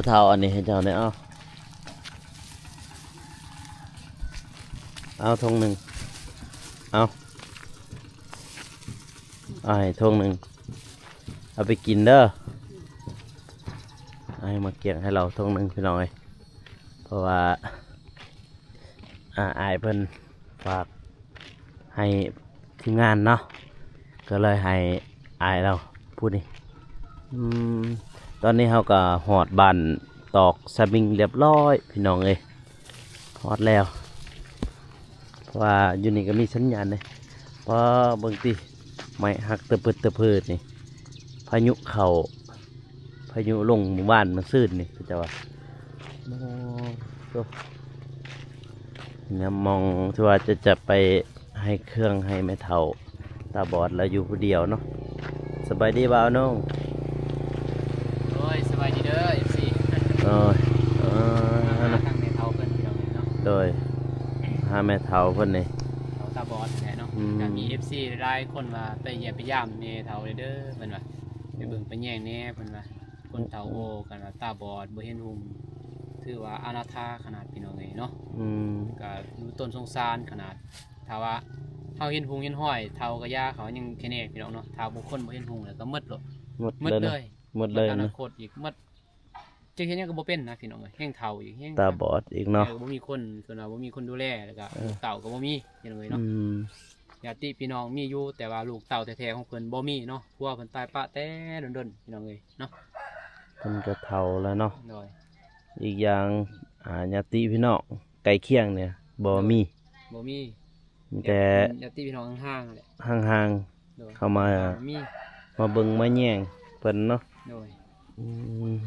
เท่าอันนี้ให้เจ้าเนี่ยเอาทงหนึ่งเอาให้ทงหนึ่งเอาไปกินเด้อให้มาเกี่ยงให้เราทงหนึ่งพี่น้อยเพราะว่าอายเพิ่นฝากให้ทีมงานเนาะก็เลยให้อายเราพูดนี่ตอนนี้เขาก็หอดบานตอกสวิงเรียบร้อยพี่น้องเลยหอดแล้วเพราะว่าอยู่นี่ก็มีสัญญาณเลยเพราะบางทีไม่หักตะเพิดตะเพิดนี่พายุเข้าพายุลงหมู่บ้านมันซื่นนี่ก็จะว่าเนี่ยมองที่ว่าจะไปให้เครื่องให้แม่เฒ่าตาบอดแล้วอยู่ผู้เดียวเนาะสบายดีบ่าวน้องโอ้ยสบายดีเด้อ FC โอ้ยทางแม่เฒ่าเพิ่นพี่น้องเนาะโดยหาแม่เฒ่าเพิ่นนี่เฒ่าตาบอดแหละเนาะก็มี FC หลายคนว่าไปเยี่ยมไปยามแม่เฒ่าเด้อเพิ่นว่าไปเบิ่งไปแย่งแน่เพิ่นว่าคนเฒ่าโอกันว่าตาบอดบ่เห็นหุ่งถือว่าอนาถาขนาดพี่น้องเอ้ยเนาะก็ดูต้นสงสารขนาดถ้าว่าเฮาเห็นหุ่งเห็นห้อยเฒ่ากะยาเขายังแค่นี้พี่น้องเนาะถ้าบุคคลบ่เห็นหุ่งแล้วก็หมดโลดหมดเลยอนาคตอีกหมดจังเฮ็ดหยังก็บ่เป็นนะพี่น้องเอ้ยแฮงเฒ่าอีกแฮงตาบอดอีกเนาะบ่มีคนคือว่าบ่มีคนดูแลแล้วก็ลูกเต่าก็บ่มีพี่น้องเอ้ยเนาะญาติพี่น้องมีอยู่แต่ว่าลูกเต่าแท้ๆของเพิ่นบ่มีเนาะพัวเพิ่นตายปะแต่ดนๆพี่น้องเอ้ยเนาะเพิ่นก็เฒ่าแล้วเนาะโดยอีกอย่างญาติพี่น้องใกล้เคียงเนี่ยบ่มีแต่ญาติพี่น้องห่างๆแหละห่างๆเข้ามาเบิ่งมาแย่งเพิ่นเนาะโดย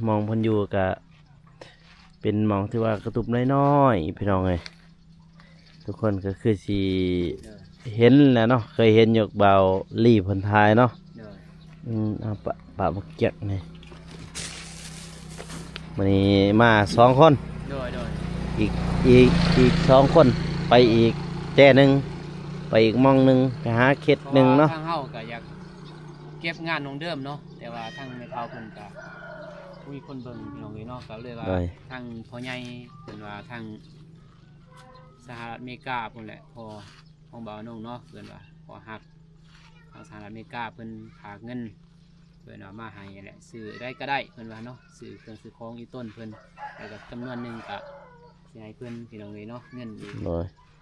มองเพิ่นอยู่ก็เป็นหมองที่ว่ากระตุบน้อยๆพี่น้องเอ้ยทุกคนก็คือสิเห็นแหละเนาะเคยเห็นอยู่เบาลี่เพิ่นทายเนาะเอาปะมาเก็บนี่มื้อนี้มา2คนอีก2คนไปอีกแจ้นึงไปอีกมองนึงไปหาเข็ดนึงเนาะทางเฮาก็อยากเก็บงานของเดิมเนาะแต่ว่าทางแม่เฒ่าเพิ่นก็มีคนเบิ่งพี่น้องเลยเนาะก็เลยว่าทางพ่อใหญ่เพิ่นว่าทางสหรัฐอเมริกาพุ่นแหละพอของบ่าวน้องเนาะเพิ่นว่าพอฮักทางสหรัฐอเมริกาเพิ่นฝากเงินเพิ่นว่ามาให้แหละซื้อได้ก็ได้เพิ่นว่าเนาะซื้อเครื่องซื้อของอีต้นเพิ่นแล้วก็จำนวนนึงก็สิให้เพิ่นพี่น้องเลยเนาะเงินอีก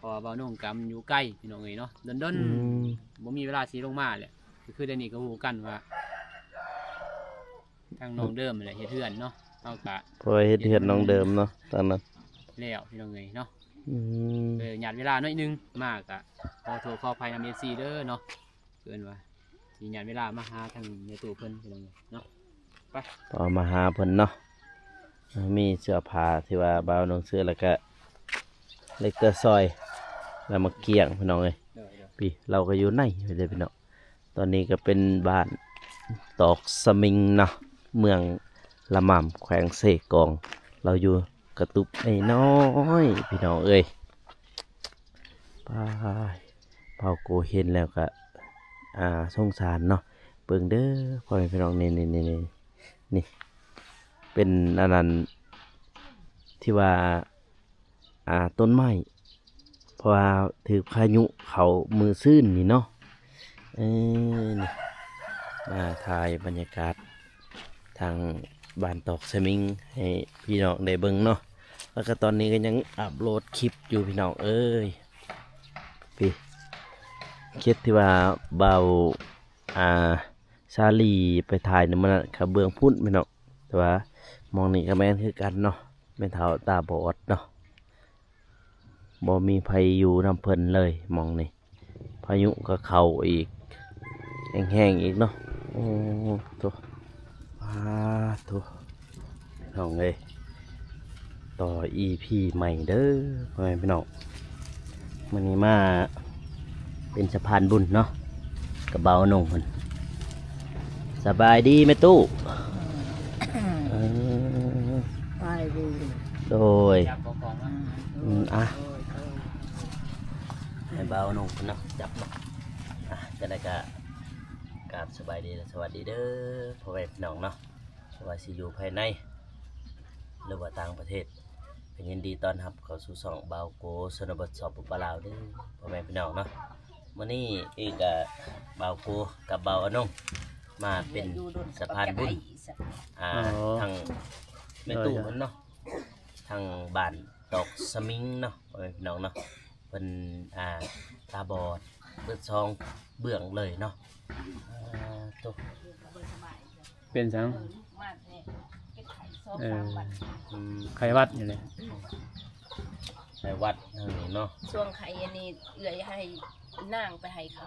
พอบ่าวน้องกำอยู่ใกล้พี่น้องเลยเนาะดนๆบ่มีเวลาสิลงมาแหละคือเดี๋ยวนี้ก็ฮู้กันว่าทางน้องเดิมอะไรเฮ็ดเฮือนเนาะเอากะพอเฮ็ดเฮือนน้องเดิมเนาะตอนนั้นแล้วพี่น้องเอ้ยเนาะหยาดเวลาน้อยนึงมากอะขอโทษขออภัยนำ FC เด้อเนาะเกินว่าสิหยาดเวลามาหาทางในตู้เพิ่นพี่น้องเอ้ยเนาะไปพอมาหาเพิ่นเนาะมีเสื้อผ้าที่ว่าบ่าวน้องเสื้อแล้วก็เล็กเตอร์ซอยแล้วมาเกี่ยงพี่น้องเอ้ยพี่เราก็อยู่ในไปเลยพี่น้องตอนนี้ก็เป็นบ้านตอกสมิงเนาะเมืองละม่ำแขวงเสกองเราอยู่กระตุบไอ้น้อยพี่น้องเอ้ยไปเผาโกเห็นแล้วก็สงสารเนาะเบิ่งเด้อพ่อแม่พี่น้องนี่เป็นอันนั้นที่ว่าต้นไม้เพราะว่าถือพายุเขามือซื่นนี่เนาะนี่ถ่ายบรรยากาศทางบ้านตอกสมิงให้พี่น้องได้เบิ่งเนาะแล้วก็ตอนนี้ก็ยังอัปโหลดคลิปอยู่พี่น้องเอ้ยพี่คลิปที่ว่าเบาชาลีไปถ่ายนี่มันขะเบื้องพุ่นพี่น้องแต่ว่ามองนี่ก็แม่นคือกันเนาะแม่นเฒ่าตาบอดเนาะบ่มีไผอยู่นำเพิ่นเลยมองนี่พายุก็เข้าอีกแห้งๆอีกเนาะโอ้ตัวน้องเลยต่อ EP ใหม่เด้อพ่อแม่พี่น้องมันนี้มาเป็นสะพานบุญเนาะกระเบาหนุ่มมันสบายดีไหมตู้ไปดีโดยให้เบาหนุ่มเนาะจับจะได้กราบสบายดีและสวัสดีเด้อพ่อแม่พี่น้องเนาะสวัสดีอยู่ภายใน รือว่าต่างประเทศก็ยินดีต้อนรับเข้าสู่ช่องบาวโกชนบทสอบปุปลาวเด้อพ่อแม่พี่น้องเนาะมื้อนี้อีกบาวโกกับบาวอนงมาเป็นสะพานบุญทางแม่ตู่เพิ่นเนาะทางบ้านตอกสมิงเนาะพ่อแม่พี่น้องเนาะเพิ่นตาบอดเบิดซองเบื้องเลยเนาะตัว เป็นจัง ไข ไขวัดอยู่เลย วัดทางนี้เนาะ ช่วงไข่อันนี้เอื้อยให้นางไปให้เขา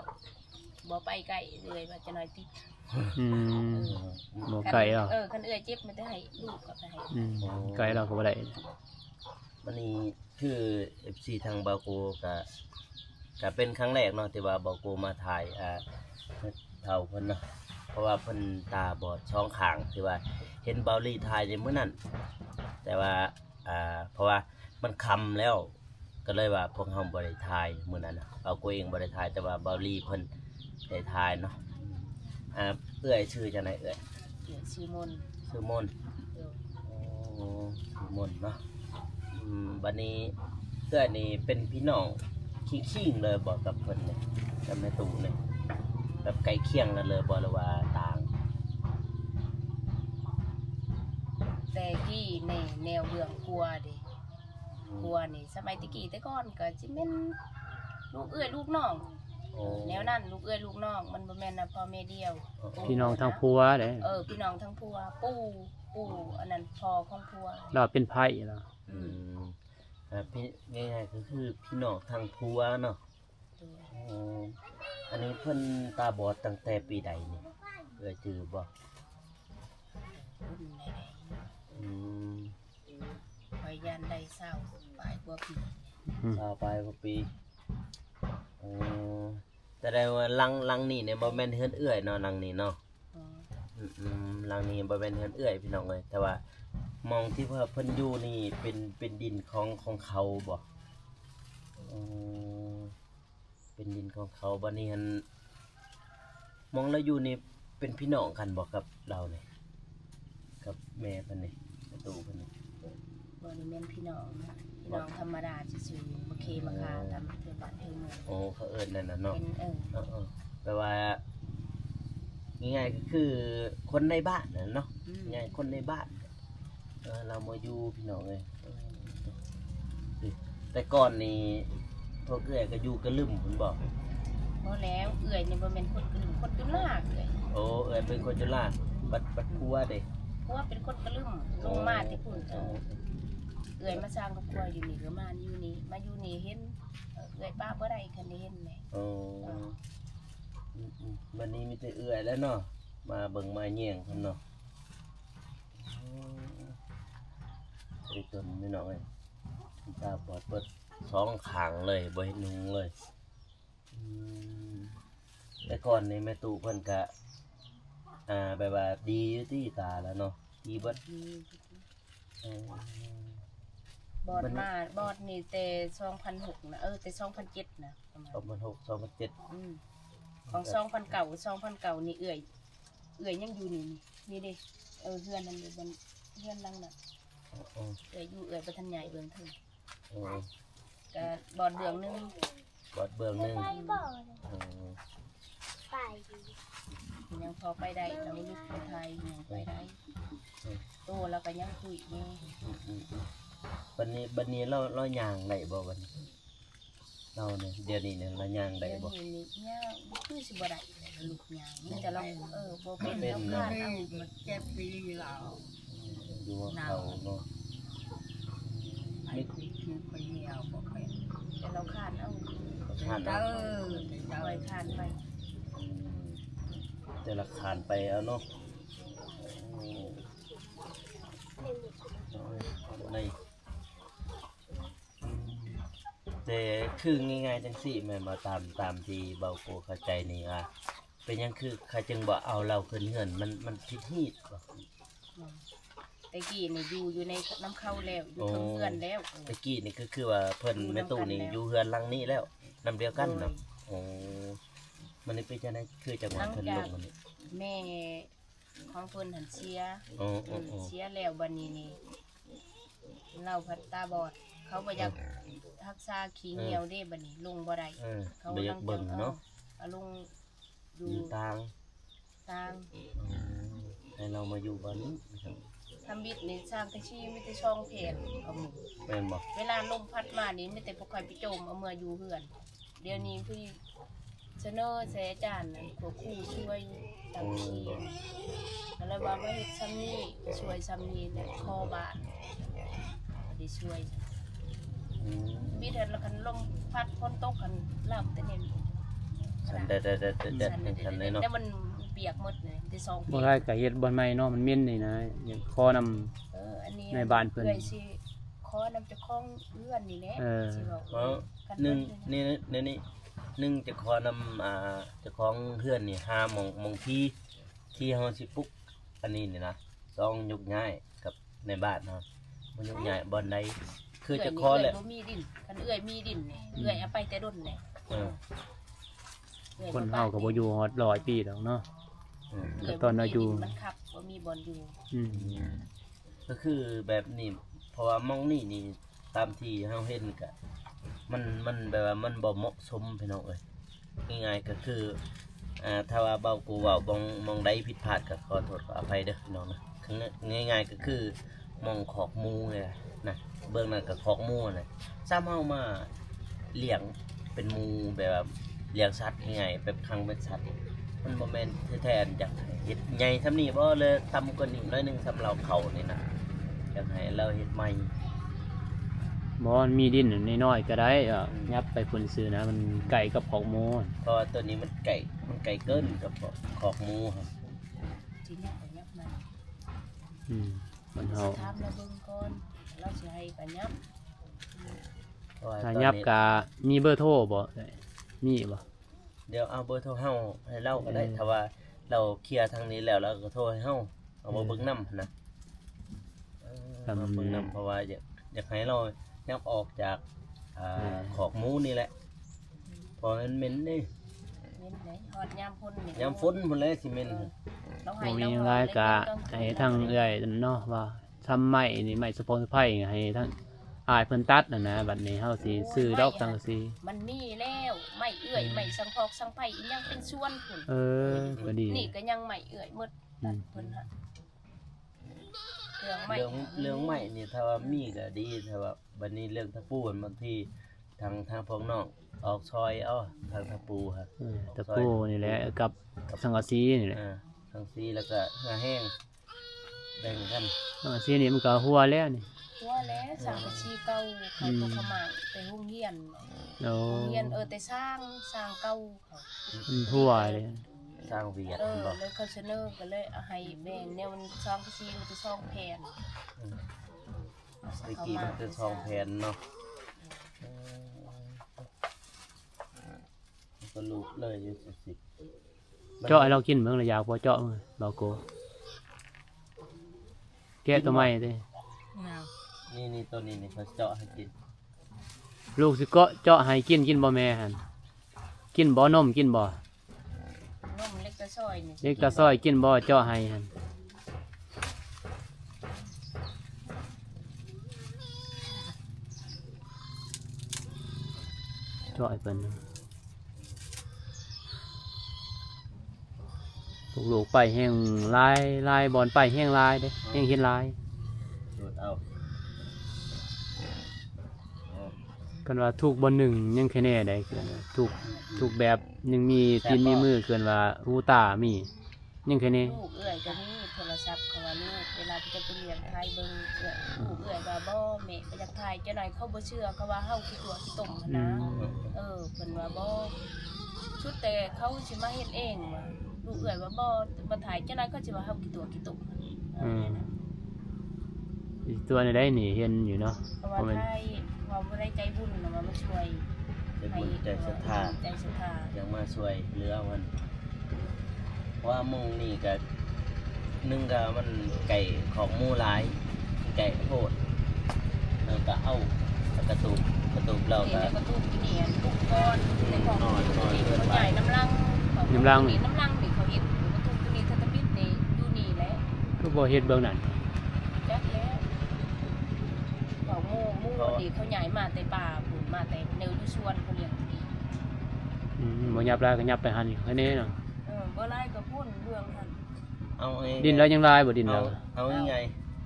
บ่ไปใกล้เอื้อยว่าจะน้อยติด บ่ไก่หรอ คันเอื้อยเจ็บมันจะให้ลูกก็ไปให้ ไก่เราก็บ่ได้ วันนี้คือ FC ทางบาโกก็เป็นครั้งแรกเนาะที่ว่าบาโกมาถ่ายเฒ่าเพิ่นเนาะเพราะว่าเพิ่นตาบอดช่องข้างที่ว่าเห็นเบาลี่ถ่ายในมื้อนั้นแต่ว่าเพราะว่ามันค่ำแล้วก็เลยว่าพวกเฮาบ่ได้ถ่ายมื้อนั้นน่ะเอากูเองบ่ได้ถ่ายแต่ว่าเบาลี่เพิ่นได้ถ่ายเนาะเอื้อยชื่อจังได๋เอื้อย เอื้อยชื่อมนต์ ชื่อมนต์ เด้อ ชื่อมนต์เนาะบัดนี้เอื้อยนี่เป็นพี่น้องคิงๆเลยบ่กับเพิ่นนี่กับแม่ตู่นี่แบบใกล้เคียงกันเลยบ่หรือว่าต่าง แต่กี้ในแนวเบื้องครัวเด้ครัวนี่สมัยตะกี้แต่ก่อนก็สิแม่นลูกเอื้อยลูกน้อง โอ้ แนวนั้นลูกเอื้อยลูกน้องมันบ่แม่นนะพ่อแม่เดียว พี่น้องทางผัวเด้ พี่น้องทั้งผัวปู่อันนั้นพ่อของผัว เราเป็นไผเหรอ พี่ง่ายๆก็คือพี่น้องทางผัวเนาะอันนี้เพิ่นตาบอดตั้งแต่ปีใดนี่เอ่ยจือบ่ รุ่นไหน อืม ๆคอยยันได้เศร้าปลายกว่าปี ชาวปลายกว่าปีอ๋อแต่ได้ว่าลังนี่เนี่ยบ่แม่นเฮือนเอื้อยเนาะลังนี่เนาะ ลังนี้บ่แม่นเฮือนเอื้อยพี่น้องเอ้ยแต่ว่ามองที่เพิ่นอยู่นี่เป็นดินของเขาบ่เป็นดินของเขาบัดนี้หั่นมองแล้วอยู่นี่เป็นพี่น้องกันบ่กับเรานี่กับแม่เพิ่นนี่ประตูเพิ่นนี่ บ่ได้แม่นพี่น้องนะพี่น้องธรรมดาซื่อๆบ่เคมาคาตามเทือนบ้านเทือนเมือง โอ้เขาเอิ้นนั่นน่ะเนาะ เป็นแปลว่าง่ายๆก็คือคนในบ้านน่ะเนาะง่ายคนในบ้านเรามาอยู่พี่น้องเอ้ยแต่ก่อนนี่พวกเอื้อยก็อยู่กระลึมเพิ่นบอก บ่แล้วเอื้อยนี่บ่แม่นคนกะลึมคนกะลากเอื้อย โอ้เอื้อยเป็นคนจุฬาบัดผัวเด้ เพราะว่าเป็นคนกะลึมลงมาที่พุ่นเอื้อยมาสร้างครอบครัวอยู่นี่ก็มาอยู่นี่มาอยู่นี่เห็นเอื้อยป้าบ่ได้คันได้เห็นแหม โอ้วันนี้มีแต่เอื้อยแล้วเนาะมาเบิ่งมาแย่งเพิ่นเนาะไอ้ต้นพี่น้องเอ้ยตาบอดเบิดสองข้างเลยบ่เห็นหุงเลยแต่ก่อนนี่แม่ตู่เพิ่นก็แบบว่าดีอยู่ที่ตาแล้วเนาะดีเบิด บอดนี่แต่2006นะแต่2007นะประมาณ 2006 2007ของ2009นี่เอื้อยยังอยู่นี่เด้เฮือนนั่นอยู่บนเฮือนหลังน่ะเอื้อยอยู่เอื้อยบ่ทันใหญ่เบิ่งเถิงก็บอดเดืองนึง บอดเบื้องหนึง ยังพอไปได้เราลูกคนไทยยังไปได้โตแล้วก็ยังคุยอยู่ บัดนี้เราย่างได้บ่บัดนี้เราเนี่ยเดี๋ยวนี้เนี่ยเราย่างได้ เดี๋ยว บ่ นี้นี่ย่างคือสิบ่ได้ลูกย่างมีแต่เราบ่เป็นแล้วคาดเอา มันเจ็บปีแล้ว อยู่ว่าเขาเนาะ ไอ้ที่คิวไปเหี่ยวบ่เป็น แต่เราคาดเอา ทาน เอ เอา อ ปล่อยคาดไป แต่ละคานไปเอาเนาะในแต่คือง่ายๆจังซี่แม่นบ่ตามที่เบาโกเข้าใจนี่เป็นหยังคือใครจึงบ่เอาเราขึ้นเฮือนมันผิดฮีดบ่ แต่กี้นี่อยู่ในน้ำเข้าแล้วอยู่เทิงเพื่อนแล้ว ตะกี้นี่ก็คือว่าเพิ่นแม่ตู้นี่อยู่เฮือนหลังนี้แล้วนำเดียวกันเนาะโอ้มันนี่เป็นจังได๋คือจังหวะเพิ่นลงมันนี่ แม่ของเพิ่นหันเสีย โอ้ เสียแล้วบัดนี้นี่ เราพัดตาบอด เขาบ่อยากรักษาขี้เหนียวเด้บัดนี้ลงบ่ได้ เขา บ่อยากเบิ่งเนาะ เอาลงอยู่ อยู่ทาง ตาง ให้เรามาอยู่บ้านนี้นะครับ ทำบิดนี่สร้างแต่ชีมีแต่ช่องเพจเอาหมู่ แม่นบ่ เวลาลมพัดมานี่มีแต่พวกข่อยไปโจมเอาเมื่ออยู่เฮือน เดี๋ยวนี้พี่เสนอใส่อาจารย์นั่นพวกครูช่วยทำชีแล้วว่ามาเฮ็ดซ้ำนี้ช่วยซ้ำนี้เนี่ยคอบาดได้ช่วย อืม บิดเฮ็ดแล้วกันลมพัดฝนตกกันลำแต่เนี่ย สั่นเด็ดๆๆๆสั่นเลยเนาะ แต่มันเปียกหมดเลยได้สอง บ่ได้ก็เฮ็ดบ่อนใหม่เนาะมันเหม็นนี่นะอย่างคอนำ อันนี้ ในบ้านเพิ่น อื้อยสิขอนำเจ้าของเรือนนี่แหละ เออ สิเว้า เพราะหนึ่งนี่หนึ่งจะขอนำเจะของเพื่อนนี่หาหมองที่เฮาสิปลุกอันนี้นี่นะต้องยกย้ายกับในบ้านเนาะมันยกย้ายบ่อนใดคือจะขอแหละ เอื้อยบ่มีดินคันเอื้อยมีดินนี่เอื้อยเอาไปแต่ดนนี่ เออ อื้อย คนเฮาก็บ่อยู่ฮอด100ปีดอกเนาะ อืม เอื้อย ตอนเราอยู่ บ่มีดิมันขับบ่มีบ่อนอยู่ อืม ก็คือแบบนี้เพราะว่ามองนี่ตามที่เฮาเห็นก็มันแบบว่ามันบ่เหมาะสมพี่น้องเอ้ยง่ายๆก็คือถ้าว่าเบากูเว้ามองใดผิดพลาดก็ขอโทษขออภัยเด้อพี่น้องนะคือง่ายๆก็คือมองขอกหมูไงนะเบื้องนั้นก็ขอกหมูน่ะซ้ำเฮามาเลี้ยงเป็นหมูแบบว่าเลี้ยงสัตว์ง่ายๆแบบคังเป็นสัตว์มันบ่แม่นแท้ๆอยากให้เฮ็ดใหญ่ซำนี้บ่เลยทำกว่านี้หน้อยหนึงสำเราเขานี่นะอยากให้เราเฮ็ดใหม่ บ่มันมีดินน้อยๆก็ได้ยับไปพุ่นซื้อนะมันไก่กับของหมู เพราะว่าตัวนี้มันไก่เกินกับขอกหมูครับ ทีนี้ก็ยับมา มันเฮา ถามเราเบิ่งก่อนเราสิให้ก็ยับ เพราะว่า ถ้า ตอน ยับ นี้ ก็มีเบอร์โทรบ่ได้มีบ่ เดี๋ยวเอาเบอร์โทรเฮาให้เราก็ได้ถ้าว่าเราเคลียร์ทางนี้แล้วเราก็โทรให้เฮาเอามาเบิ่งนำนะมาเบิ่งนำเพราะว่าอยากให้เรายับออกจากขอกหมูนี่แหละเพราะมันเหม็นนี่ เว้นไหนฮอดยามพ้นนี่ ยามฝนพุ่นเลยสิเหม็น เรา บ่ ให้ มี เรา หลายก็ให้ทางเอื้อยเนาะว่าทำไม้นี่ไม้สปอนไผให้ทางอ้ายเพิ่นตัดน่ะนะบัดนี้เฮาสิซื้อดอกสังกะสี มันมีแล้วไม่เอื้อยไม่สังพอกสังไผอีหยังเป็นส่วนพุ่น ก็ดี นี่ก็ยังไม่เอื้อยหมดตัดเพิ่นฮะเรื่องไม่ เรื่องใหม่นี่ถ้าว่ามีก็ดีถ้าว่าบัดนี้เรื่องตะปูบางทีทางพวกน้องออกซอยเอาทางตะปูครับ ตะปูนี่แหละกับสังกะสีนี่แหละ ทางซีแล้วก็เหือแห้งแบ่งกัน สังกะสีนี่มันก็หัวแล้วนี่ ว่าแล้วสังกะสีเก่าเขาก็ขมางไปโรงเรียน โอ้ โรงเรียนแต่สร้างเก่าเขา มันหัวเลย สร้างเวียด เล บอก ยเขาเสนอก็เลยเอาให้แบ่งแนวมันซองกะสีมันจะซองแผ่น ตะกี้มันจะซองแผ่นเนาะก็ลูกเลยอยู่สิ เจาะให้เรากินเบิ่งระยะพอเจาะมื้อบ่โกแกะตัวใหม่เด้ นี่ตัวนี้นี่เขาเจาะให้กิน ลูกสิเกาะเจาะให้กินบ่แม่หั่นกินบ่นมกินบ่ นมเล็กตะซอยนี่ เด็กตาซอยกินบ่เจาะให้หั่นเจาะให้เพิ่นลูกๆไปแห้งลายบอลไปแห้งลายเด้แห้งเห็นลาย ดูดเอา กันว่าถูกบอลหนึ่งยังแค่แน่ได้คือถูกแบบยังมีตีนมีมือเกินว่าหูตามียังแค่นี้ ลูกเอื้อยก็มีโทรศัพท์เขาว่าลูกเวลาที่จะไปเรียนไทยเบิ่งเอื้อยลูกเอื้อยว่าบ่แม่ไปจากไทยเจ้าหน่อยเขาบ่เชื่อเขาว่าเฮาคิดตัวคิดตมหั้นนะเพิ่นว่าบ่ชุดแต่เขาสิมาเฮ็ดเองว่าลูกเอื้อยว่าบ่ถ่ายเจ้าหน่อยเขาสิว่าเฮาคิดตัวคิดตม อีกตัวในได้หนีเห็นอยู่เนาะ เพราะว่าไทยว่าบ่ได้ใจบุญน่ะว่ามาช่วย ใจบุญใจศรัทธา ใจศรัทธา ยังมาช่วยเหลือมันว่ามุงนี่ก็นึ่งก็มันไก่ของหมูหลายไก่โพดแล้วก็เอากระตูบเรา นี่ ก็ ก็ตุ้มเนียนตุ้มก้อนในของนี่เขาใหญ่น้ำลังนี่เขาเฮ็ดกระตุ้มตัวนี้ถ้าตะปิดนี่อยู่นี่แหละ ก็บ่เฮ็ดเบื้องนั้น จักแล้ว พอดีเขาย้ายมาแต่ป่าพุ่นมาแต่แนวอยู่สวนเขาเลี้ยงดี บ่ยับลายก็ยับไปหันแค่นี้เนาะ บ่หลายก็พุ่นเรื่องหั่น เอาไอ้ ดินแล้วยังลายบ่ดินแล้ว เอายังไง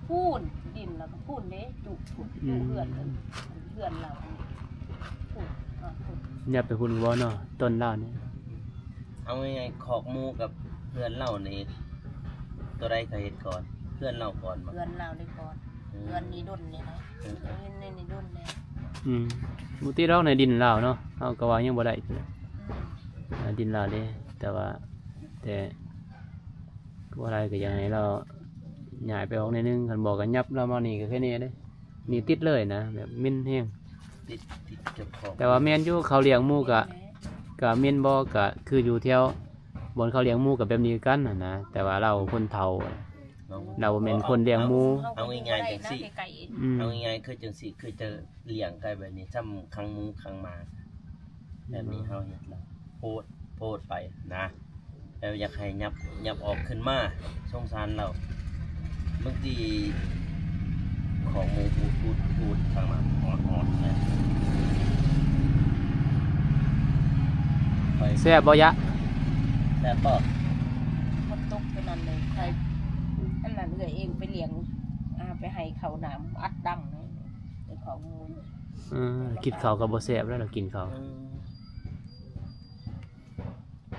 พูนดินแล้วก็พูนเด้จุพุ่นเพื่อนเราพูนพูน ยับไปพุ่นบ่เนาะต้นลาวนี่ เอายังไงขอกหมูกับเพื่อนเล่านี่ตัวใดเคยเห็นก่อนเพื่อนเล่าก่อนบ่ เพื่อนเราเลยก่อนเพื่อนนี่ดุนเนี่ยนะนี่ดุนเนี่ย บ่ติดดอกในดินลาวเนาะเฮาก็ว่ายังบ่ได้ดินลาวเด้แต่บ่ได้ก็ยังให้เราย้ายไปออกนิดนึงคันบอกกันยับเรามานี่ก็แค่นี้เด้นี่ติดเลยนะแบบมินแฮง ติดเก็บของ แต่ว่าแม่นอยู่เขาเลี้ยงหมูกะมินบ่กะคืออยู่แถวบนเขาเลี้ยงหมูกับแบบนี้กันน่ะนะแต่ว่าเราคนเฒ่าเราบ่แม่นคนเลี้ยงหมู เอาง่ายๆจังซี่ ไก่ เอาง่ายๆคือจังซี่คือจะเลี้ยงไก่แบบนี้ซ้ำครั้งหมูครั้งหมาแบบนี้เฮาเฮ็ดแล้วโพดไปนะแล้วอยากให้ยับออกขึ้นมาสงสารเราบางทีของหมูพูดข้างมาหอดๆเนี่ยไป แซ่บบ่ยะ แต่บ่ มันตกไปนั่นเลยใครอันนั้นเอื้อยเองไปเลี้ยงไปให้เขาน้ำอัดดังเลยไอ้ของมูล กินข้าวก็บ่แซ่บแล้วเรากินข้าว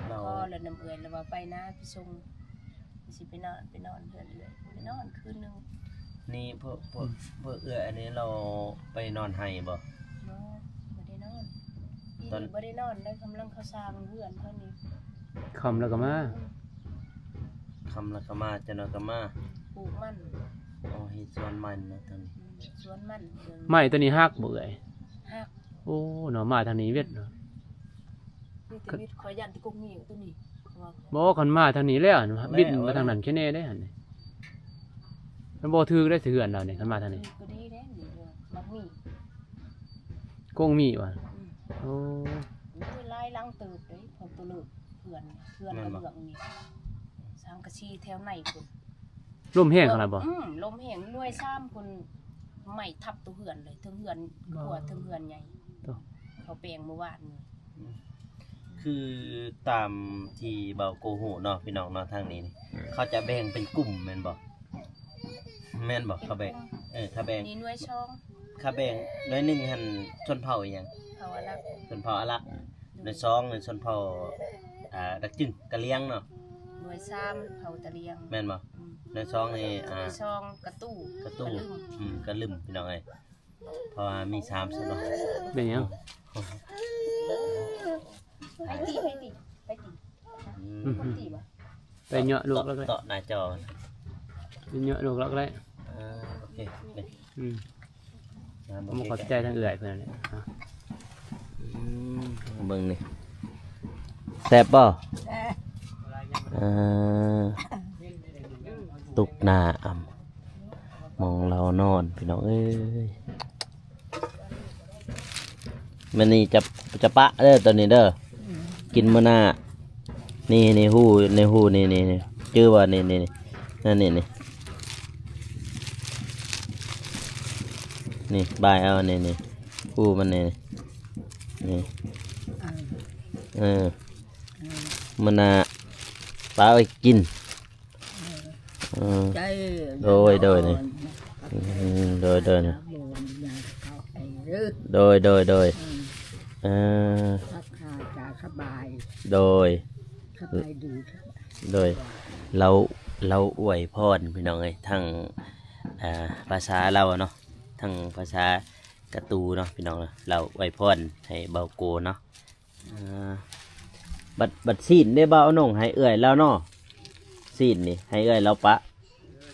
เรา ก็เลยน้ำเอื้อยแล้วว่าไปนะพี่ทรงสิไปนอนเพื่อนเอื้อยไปนอนคืนนึง นี่เพื่อเอื้ออันนี้เราไปนอนให้บ่ เนาะบ่ได้นอนบ่ได้นอนได้กำลังเขาสร้างเพื่อนเท่านี้ คำแล้วก็มา คำละกะมาจะนอนกะมา ปลูกมัน เอาให้สวนมันนะตอนนี้ สวนมัน ไม้ตัวนี้ฮักบ่เอ่ย ฮัก โอ้หน่อไม้ทางนี้เวทเนาะ นี่แต่วิทย์ขอยันที่กงมีอยู่ตัวนี้ บ่คันมาทางนี้แล้วบินมาทางนั้นแค่แน่ได้หั่นนี่มันบ่ถึกได้สิเฮือนเรานี่คันมาทางนี้ ก็ดีเด้นี่มักมี กงมีว่ะโอ้ มีลายลังเติบเด้พอตัวเลิกเพื่อนกระเบื้องนี่สังกะสีแถวในพุ่น ลมแห้งขนาดบ่ ลมแห้งหน่วย3พุ่นไม่ทับตัวเหือนเลยทั้งเหือนกลัวทั้งเหือนใหญ่เขาแปลงเมื่อวานนี่ คือตามที่เบาโกหูเนาะพี่น้องเนาะทางนี้นี่เขาจะแบ่งเป็นกลุ่มแม่นบ่แม่นบ่เขาแบ่งถ้าแบ่ง นี่หน่วยช่อง ถ้าแบ่งน้อยหนึงหั่นชนเผ่าอีหยัง เขาว่าละ ชนเผ่าอะลักน้อยสองชนเผ่าดักจึงกะเลียงเนาะ หน่วย3เผาตะเลียง แม่นบ่น้อยสองนี่ หน่วยช่องกระตู้ กระตู้กระลึมพี่น้องเอ้ยเพราะว่ามี3ซะเนาะ เป็นหยัง ไปตีบ่ ไปเหยาะลูกแล้วก็ ต่อหน้าจอ ไปเหยาะลูกแล้วก็ได้ โอเค ผมขอบใจทางเอื่อยเพิ่นนั่นแหละ เบิ่งนี่แซ่บบ่ตุกหน้าอ่ำมองเรานอนพี่น้องเอ้ยมันนี่จะปะเด้อตัวนี้เด้อกินมื้อหน้านี่หู้นี่ชื่อว่านี่นั่นนี่บายเอานี่หู้มันนี่มื้อหน้าปลาเอาไปกินใจโดยนี่โดยนี่โดยพักขาจะสบาย โดย สบายดี โดยเราอวยพรพี่น้องเอ้ยทั้งภาษาเราเนาะทั้งภาษากระตูเนาะพี่น้องเนาะเราอวยพรให้เบาโกเนาะบัดซีนได้เบาหน่งให้เอื้อยแล้วเนาะซีนนี่ให้เอื้อยเราปะ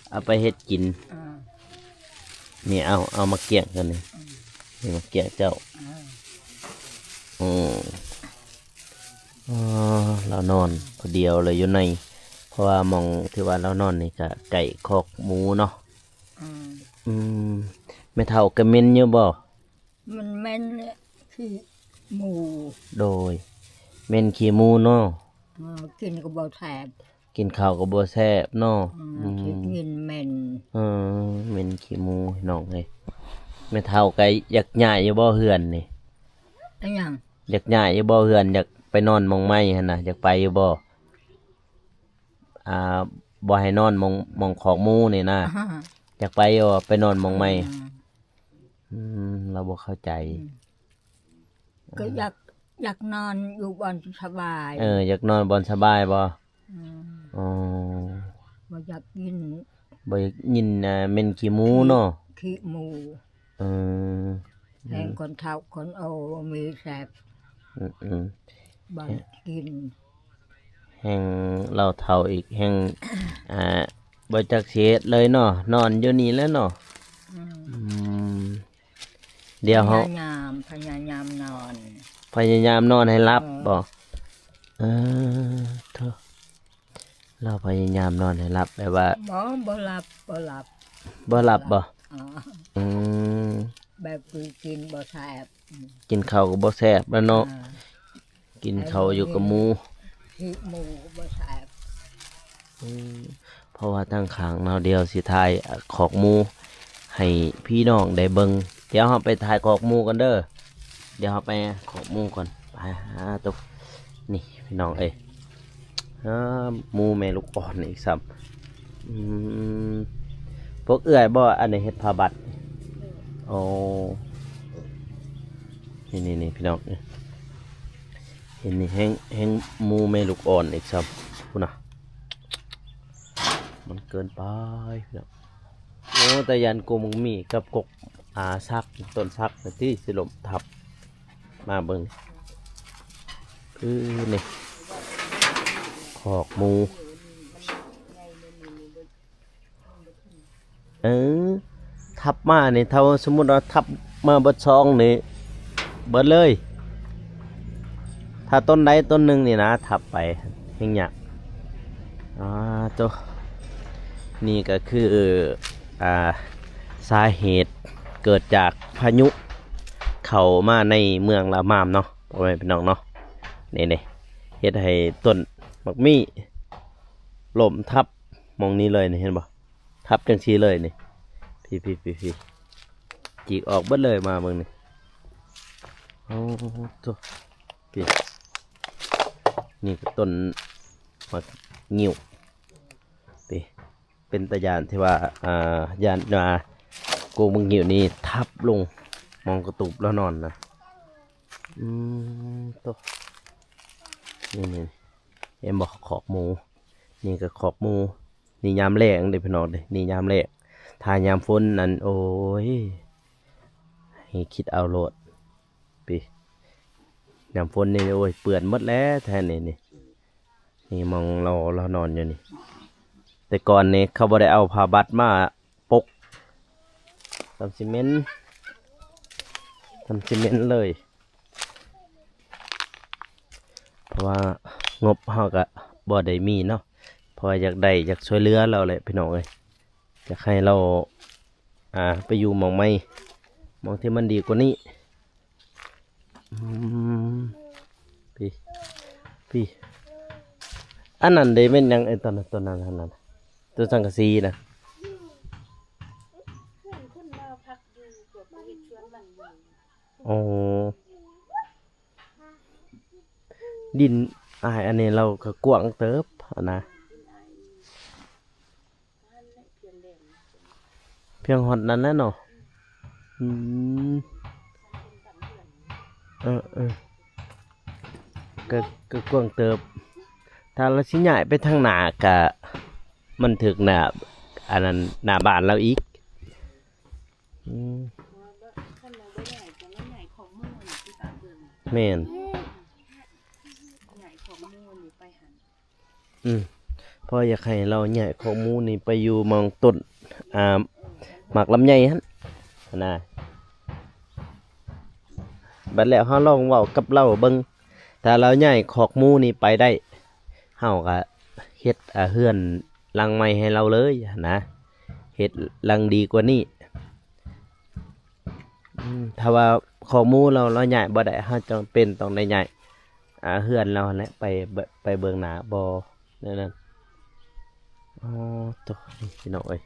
เอาไปเฮ็ดกินนี่เอามาเกี่ยงกันนี่มาเกี่ยงเจ้าเรานอนคนเดียวเลยอยู่ในเพราะว่ามองที่ว่าเรานอนนี่ก็ไก่คอกหมูเนาะไม่เท่ากับเม่นเยอะบ่ มันแม่นคือหมู โดยเม่นขี้หมูเนาะ กินก็บ่แสบ กินข้าวก็บ่แซ่บเนาะ คิดเงินแม่น เม่นขี้หมูน้องเอ้ย แม่เฒ่าก็อยากย้ายอยู่บ่เฮือนนี่ อันยัง อยากย้ายอยู่บ่เฮือนอยากไปนอนหมองไม้หั่นน่ะอยากไปอยู่บ่อ่าบ่ให้นอนหมองขอกหมูนี่นะอยากไปอยู่ไปนอนหมองไม้เราบ่เข้าใจ ก็อยากนอนอยู่บอนสบาย อยากนอนบอนสบายบ่ ม อ๋อ บ่อยากกิน บ่อยากยินเหม็นขี้หมูเนาะ ขี้หมู เออ แห่งคนเฒ่าคนโอมีแสบ อืม บ่กิน แห่งเราเฒ่าอีกแห่งอ่าบ่จักสิเฮ็ดเลยเนาะนอนอยู่นี่แหล้วเนาะ อืม อืมเดี๋ยวเฮา พยายามนอน พยายามนอนให้หลับบ่เออเถอะเราพยายามนอนให้หลับแบบว่า บ่หลับบ่หลับ บ่หลับบ่ อ๋อ อืม แบบกินบ่แซ่บ กินข้าวก็บ่แซ่บแล้วเนาะ อ่า กินข้าวอยู่กับหมู ขี้หมูบ่แซ่บ เพราะว่าตั้งข้างเราเดียวสิทายขอกหมูให้พี่น้องได้เบิ่งเดี๋ยวเราไปถ่ายขอกหมูกันเด้อเดี๋ยวเราไปขอกหมูก่อนไปหาตุ๊กนี่พี่น้องเอ้ยหมูแม่ลูกอ่อนอีกซ้ำพวกเอื้อยบ่อันนี้เฮ็ดผ้าบัตรโอ้นี่พี่น้องนี่เห็นนี่แห้งหมูแม่ลูกอ่อนอีกซ้ำพูดนะมันเกินไปพี่น้องโอ้แต่ยันกูมึงมีกับกกซักต้นซักที่สิลมทับมาเบิ่งนี่ขอกหมูทับมานี่เท่าสมมุติเราทับมาเบิดซองนี่เบิดเลยถ้าต้นใดต้นหนึ่งนี่นะทับไปเพียงอย่างตัวนี่ก็คือสาเหตุเกิดจากพายุเข้ามาในเมืองลามามเนาะพ่อแม่พี่น้องเนาะนี่เฮ็ดให้ต้นมักมี่ล้มทับมองนี้เลยนี่เห็นบ่ทับจังซี่เลยนี่พี่จีกออกเบิดเลยมาเบิ่งนี่โอ้ตัวพี่นี่ก็ต้นมักงิ้วพี่เป็นตะยานที่ว่ายานกูมึงหิวนี่ทับลงมองกระตุบแล้วนอนนะตัวนี่เอ็มบอกขอกหมูนี่ก็ขอกหมูนี่ยามแรกเด็กพี่น้องเด็นี่ยามแรกทายามฝนนั่นโอ้ยให้คิดเอาโลดปียามฝนนี่โอ้ยเปื่อนหมดแล้วแทนนี่มองเรานอนอยู่นี่แต่ก่อนนี่เขาบ่ได้เอาผ้าบัดมาปกทำซีเมนต์เลยเพราะว่างบเฮาก็บ่ได้มีเนาะเพราะอยากช่วยเหลือเราแหละพี่น้องเอ้ยอยากให้เราไปอยู่หม้องใหม่หม้องที่มันดีกว่านี้พี่อันนั้นได้เป็นยังไอ้ตอนนั้นตัวสังกะสีนะอ๋อดินอันนี้เราก็กว้างเติบนะเพียงหอดนั้นแน่เนาะก็กว้างเติบถ้าเราสิย้ายไปทางหน้ากะมันถึกหน้าอันนั้นหน้าบ้านเราอีกแม่นพออยากให้เราใหญ่ของหมูนี่ไปอยู่มองต้นหมากลำไยหั่นนะบัดแล้วเฮาลองเว้ากับเราเบิ่งถ้าเราใหญ่ขอกหมูนี่ไปได้เฮาก็เฮ็ดเฮือนหลังใหม่ให้เราเลยนะเฮ็ดหลังดีกว่านี้ถ้าว่าขอกหมูเราใหญ่บ่ได้เฮาจำเป็นต้องได้ใหญ่เฮือนเราแหละไปเบิ่งหน้าบ่นั่นตัวนี่พี่น้องเอ้ย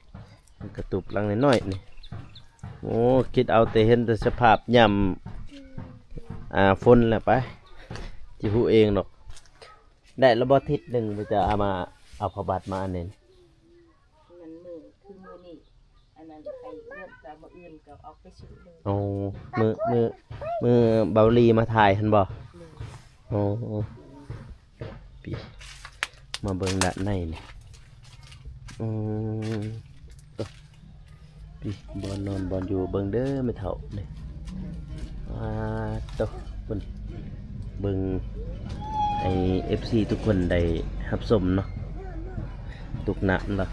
กระตุบหลังน้อยๆนี่ โอ้คิดเอาแต่เห็นแต่สภาพย่ำฝนแหละไปจิฮู้เองหรอกได้ระบทิศหนึ่งไปจะเอามาเอาพระบาทมาอันนี้ มันมือคือมือนี่อันนั้นใครเลื่อนกับมืออื่นก็ออกไปซื้อเลย โอ้มือเบาลีมาถ่ายหันบ่ เลย โอ้ปีมาเบิ่งด้านในนี่ตัวปีบอลนอนบอลอยู่เบิ่งเด้อไม่เท่านี่ตัวเบิ่งไอ FC ทุกคนได้รับชมเนาะตุกหนักเนาะ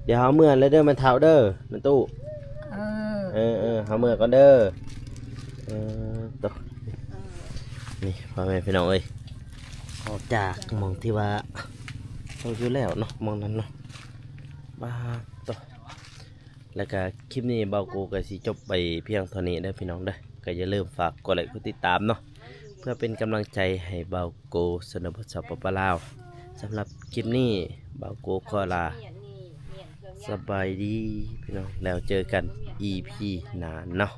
เดี๋ยวเฮาเมื่อแล้วเด้อมันเท่าเด้อมันตู้ เฮาเมื่อก่อนเด้อตัวนี่พ่อแม่พี่น้องเอ้ยออกจากหมองที่ว่าเราอยู่แล้วเนาะหมองนั้นเนาะบ้าตัวแล้วก็คลิปนี้เบากูก็สิจบไปเพียงเท่านี้เด้อพี่น้องเด้อก็อย่าลืมฝากกดไลค์กดติดตามเนาะเพื่อเป็นกำลังใจให้เบากูสนบทสัปปะลาวสำหรับคลิปนี้เบากูขอลาสบายดีพี่น้องแล้วเจอกัน EP หน้าเนาะ